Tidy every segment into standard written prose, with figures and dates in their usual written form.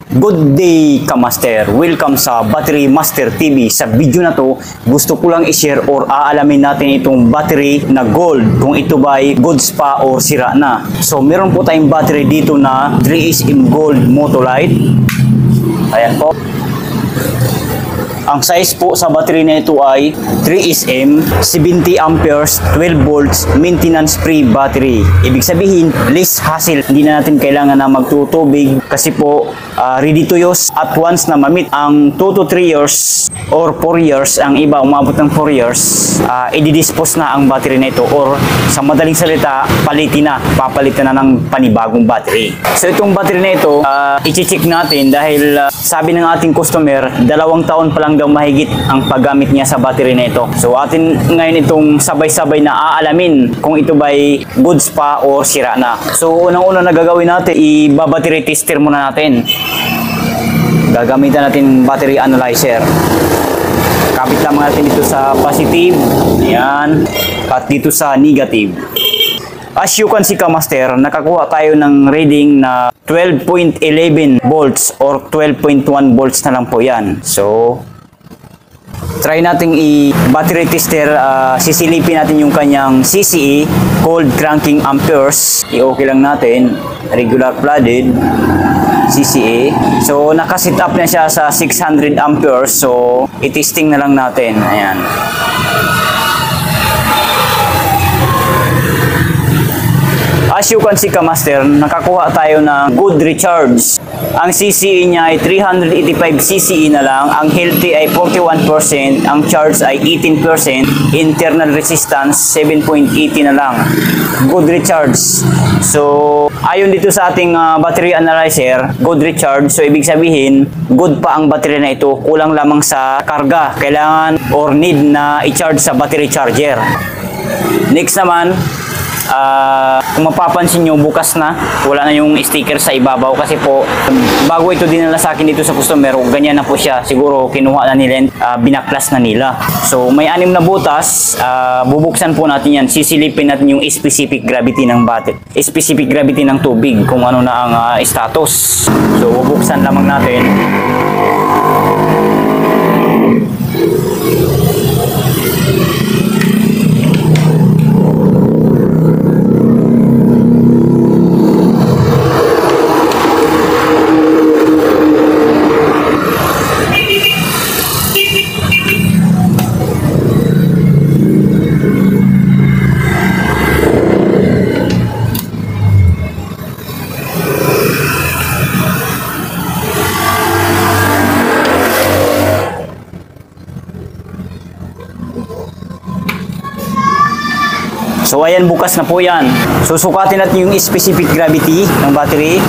Good day Kamaster! Welcome sa Battery Master TV. Sa video na to, gusto ko lang i-share or aalamin natin itong battery na gold, kung ito ba ay goods pa o sira na. So meron po tayong battery dito na 3SM Gold Motolite. Ayan po. Ang size po sa battery na ito ay 3SM, 70 amperes, 12 volts, maintenance free battery. Ibig sabihin, less hassle. Hindi na natin kailangan na magtutubig kasi po ready to use at once na mamit ang 2 to 3 years or 4 years, ang iba umabot ng 4 years, i-dispose na ang battery na ito or sa madaling salita, papalitan na ng panibagong battery. So itong battery na ito, i-check natin dahil sabi ng ating customer, 2 taon pa lang daw mahigit ang paggamit niya sa battery na ito. So atin ngayon itong sabay-sabay na aalamin kung ito ba'y goods pa o sira na. So unang-una na gagawin natin, i-battery tester muna natin. Gagamitan natin battery analyzer. Kapit lang natin dito sa positive, yan, at dito sa negative. As you can see Kamaster, nakakuha tayo ng reading na 12.11 volts or 12.1 volts na lang po yan. So try nating i-battery tester, sisilipin natin yung kanyang CCE, cold cranking amperes. I-okay lang natin, regular flooded, CCE. So nakasit up na siya sa 600 amperes. So i-testing na lang natin. Ayan. As you can see Kamaster, nakakuha tayo ng good recharge. Ang CCE niya ay 385 CCE na lang, ang healthy ay 41%, ang charge ay 18%, internal resistance 7.80 na lang. Good recharge. So, ayon dito sa ating battery analyzer, good recharge. So, ibig sabihin, good pa ang battery na ito, kulang lamang sa karga. Kailangan or need na i-charge sa battery charger. Next naman, kung mapapansin nyo, bukas na, wala na yung sticker sa ibabaw kasi po bago ito dinala sa akin dito sa customer, ganyan na po siya. Siguro kinuha na nila, binaklas na nila. So may 6 na butas, bubuksan po natin yan, sisilipin natin yung specific gravity ng battery, specific gravity ng tubig, kung ano na ang status. So bubuksan lamang natin. So ayan, bukas na po yan. Susukatin natin yung specific gravity ng battery.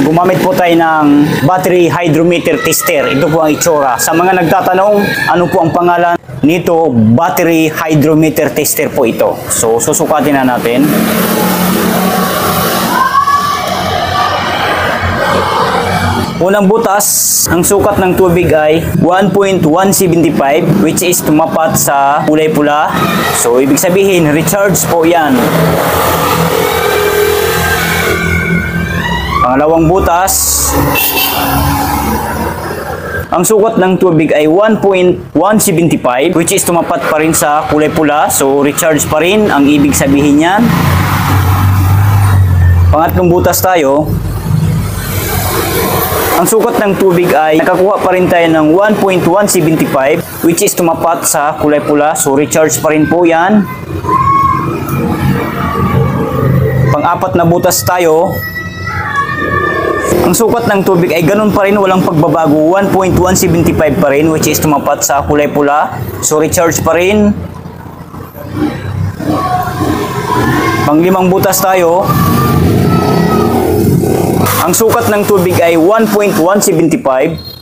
Gumamit po tayo ng battery hydrometer tester. Ito po ang itsura. Sa mga nagtatanong, ano po ang pangalan nito? Battery hydrometer tester po ito. So susukatin na natin. Unang butas, ang sukat ng tubig ay 1.175 which is tumapat sa kulay pula. So ibig sabihin, recharge po yan. Pangalawang butas, ang sukat ng tubig ay 1.175 which is tumapat pa rin sa kulay pula. So recharge pa rin ang ibig sabihin yan. Pangatlong butas tayo, ang sukat ng tubig ay nakakuha pa rin tayo ng 1.175 which is tumapat sa kulay pula. So recharge pa rin po yan. Pang-apat na butas tayo, ang sukat ng tubig ay ganun pa rin, walang pagbabago, 1.175 pa rin which is tumapat sa kulay pula. So recharge pa rin. Pang-limang butas tayo, ang sukat ng tubig ay 1.175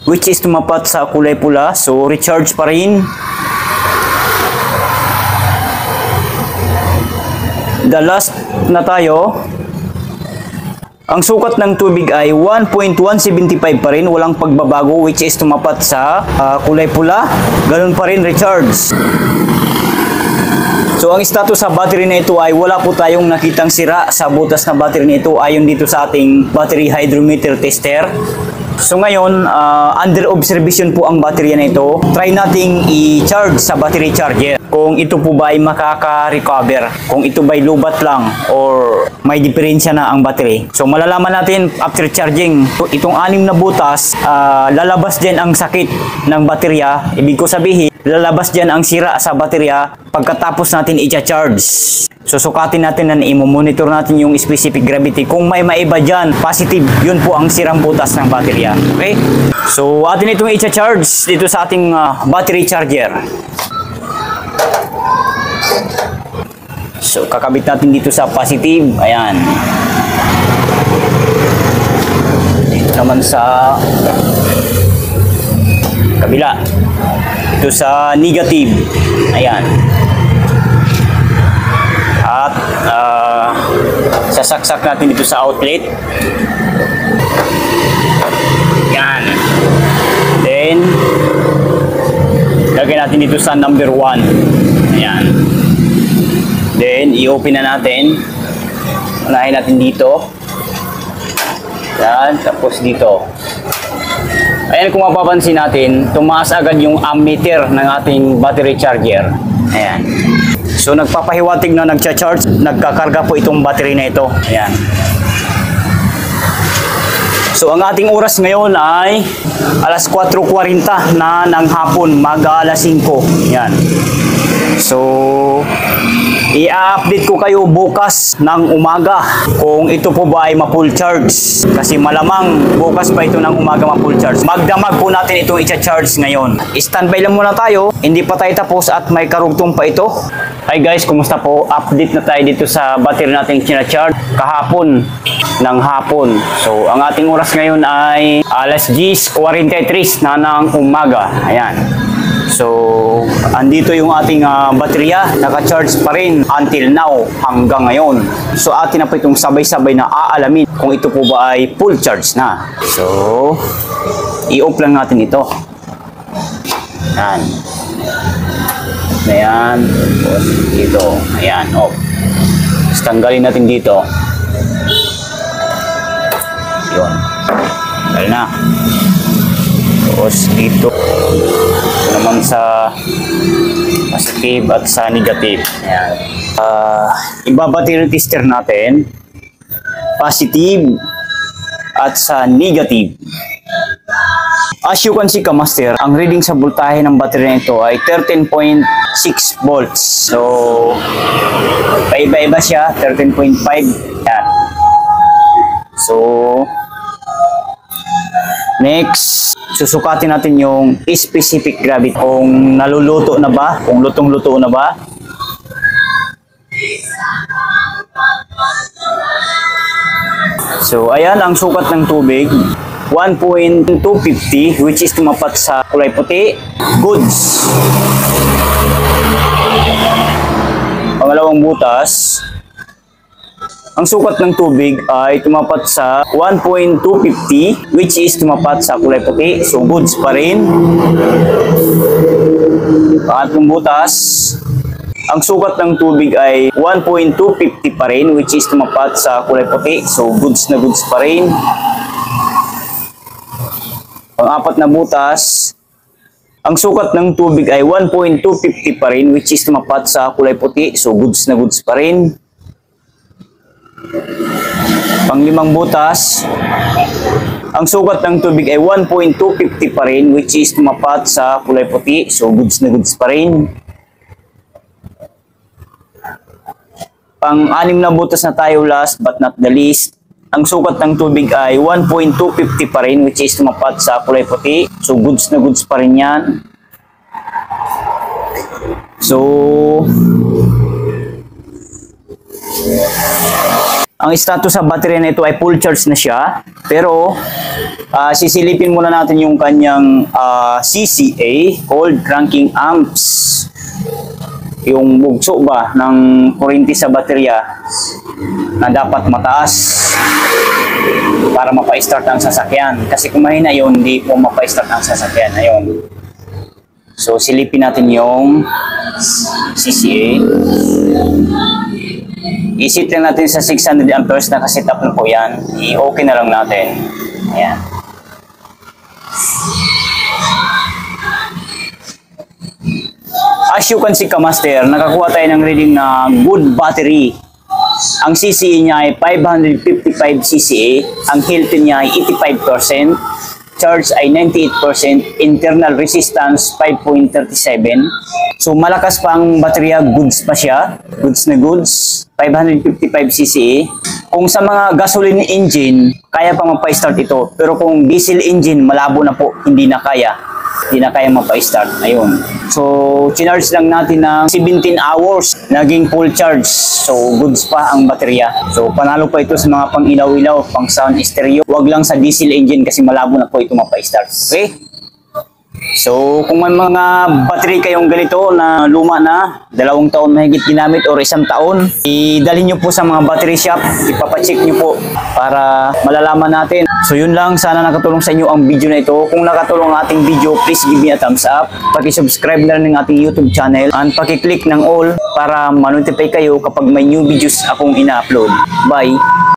which is tumapat sa kulay pula. So recharge pa rin. The last na tayo, ang sukat ng tubig ay 1.175 pa rin, walang pagbabago which is tumapat sa kulay pula. Ganun pa rin, recharge. So ang status sa battery na ito ay wala po tayong nakitang sira sa butas na battery na ito ayon dito sa ating battery hydrometer tester. So ngayon, under observation po ang baterya na ito. Try nating i-charge sa battery charger. Kung ito po ba ay makaka-recover, kung ito ba ay lubat lang or may diferensya na ang battery. So malalaman natin after charging. Itong 6 na butas, lalabas din ang sakit ng baterya. Ibig ko sabihin, lalabas dyan ang sira sa baterya pagkatapos natin i-charge. Susukatin natin na i-monitor natin yung specific gravity. Kung may maiba dyan, positive, yun po ang sirang butas ng baterya. Okay? So atin itong i-charge dito sa ating battery charger. So kakabit natin dito sa positive. Ayan. Dito naman sa kabila. Ito sa negative. Ayan. At sasaksak natin dito sa outlet. Yan. Then lagyan natin dito sa number 1. Ayan. Then i-open na natin. Unahin natin dito. Yan. Tapos dito. Ayan, kung mapapansin natin, tumaas agad yung ammeter ng ating battery charger. Ayan. So nagpapahiwatig na nagcha-charge, nagkakarga po itong battery na ito. Ayan. So ang ating oras ngayon ay alas 4:40 na ng hapon, mag-alas 5. Ayan. So i-update ko kayo bukas ng umaga kung ito po ba ay ma-full charge. Kasi malamang bukas pa ito ng umaga ma-full charge. Magdamag po natin itong i-charge ngayon. Standby lang muna tayo. Hindi pa tayo tapos at may karugtong pa ito. Hi guys, kumusta po? Update na tayo dito sa battery natin i-charge kahapon ng hapon. So ang ating oras ngayon ay alas 10:43 na ng umaga. Ayan. So, andito yung ating baterya, naka-charge pa rin until now, hanggang ngayon. So, atin na po itong sabay-sabay na aalamin kung ito po ba ay full charge na. So, i-off lang natin ito. Ayan. Ayan. Dito. Ayan, off. Tapos tanggalin natin dito. Yun. Tanggal na. Tapos dito. Ito naman sa positive at sa negative. Ayan. Iba-battery tester natin. Positive at sa negative. As you can see, Kamaster, ang reading sa voltahe ng battery nito ay 13.6 volts. So, paiba-iba siya, 13.5. Yan. So, next, susukatin natin yung specific gravity. Kung naluluto na ba, kung lutong-luto na ba. So, ayan ang sukat ng tubig. 1.250, which is tumapat sa kulay puti. Goods. Pangalawang butas. Ang sukat ng tubig ay tumapat sa 1.250, which is tumapat sa kulay puti. So, goods pa rin. Pangatlong butas. Ang sukat ng tubig ay 1.250 pa rin, which is tumapat sa kulay puti. So, goods na goods pa rin. Pang-apat na butas, ang sukat ng tubig ay 1.250 pa rin, which is tumapat sa kulay puti. So, goods na goods pa rin. Pang-limang butas, ang sukat ng tubig ay 1.250 pa rin, which is tumapat sa kulay puti. So, goods na goods pa rin. Pang-anim na butas na tayo, last but not the least. Ang sukat ng tubig ay 1.250 pa rin, which is tumapat sa kulay puti. So, goods na goods pa rin yan. So, ang status sa battery na ito ay full charge na siya. Pero, sisilipin muna natin yung kanyang CCA, cold cranking amps. Yung bugso ba ng kuryente sa baterya na dapat mataas para mapa-start ang sasakyan. Kasi kung mahina yun, hindi po mapa-start ang sasakyan. Ayun. So, silipin natin yung CCA. I-set lang natin sa 600 amperes na kaset up na po yan. I-okay na lang natin. Ayan. As you can see Kamaster, nakakuha tayo ng reading na good battery. Ang CCA niya ay 555 CCA, ang health niya ay 85%, charge ay 98%, internal resistance 5.37. So malakas pa ang baterya, goods pa siya, goods na goods, 555 CCA. Kung sa mga gasoline engine, kaya pa mapa-start ito, pero kung diesel engine, malabo na po, hindi na kaya mapa-start. Ayun. So, chinarge lang natin ng 17 hours, naging full charge. So, goods pa ang baterya. So, panalo pa ito sa mga pang ilaw-ilaw, pang sound stereo. Huwag lang sa diesel engine kasi malabo na po ito mapa-start. Okay? So, kung may mga battery kayong ganito na luma na, 2 taon mahigit ginamit or 1 taon, idalhin nyo po sa mga battery shop, ipapacheck nyo po para malalaman natin. So, yun lang. Sana nakatulong sa inyo ang video na ito. Kung nakatulong ang ating video, please give me a thumbs up. Paki-subscribe na rin ng ating YouTube channel and paki-click ng all para ma-notify kayo kapag may new videos akong ina-upload. Bye!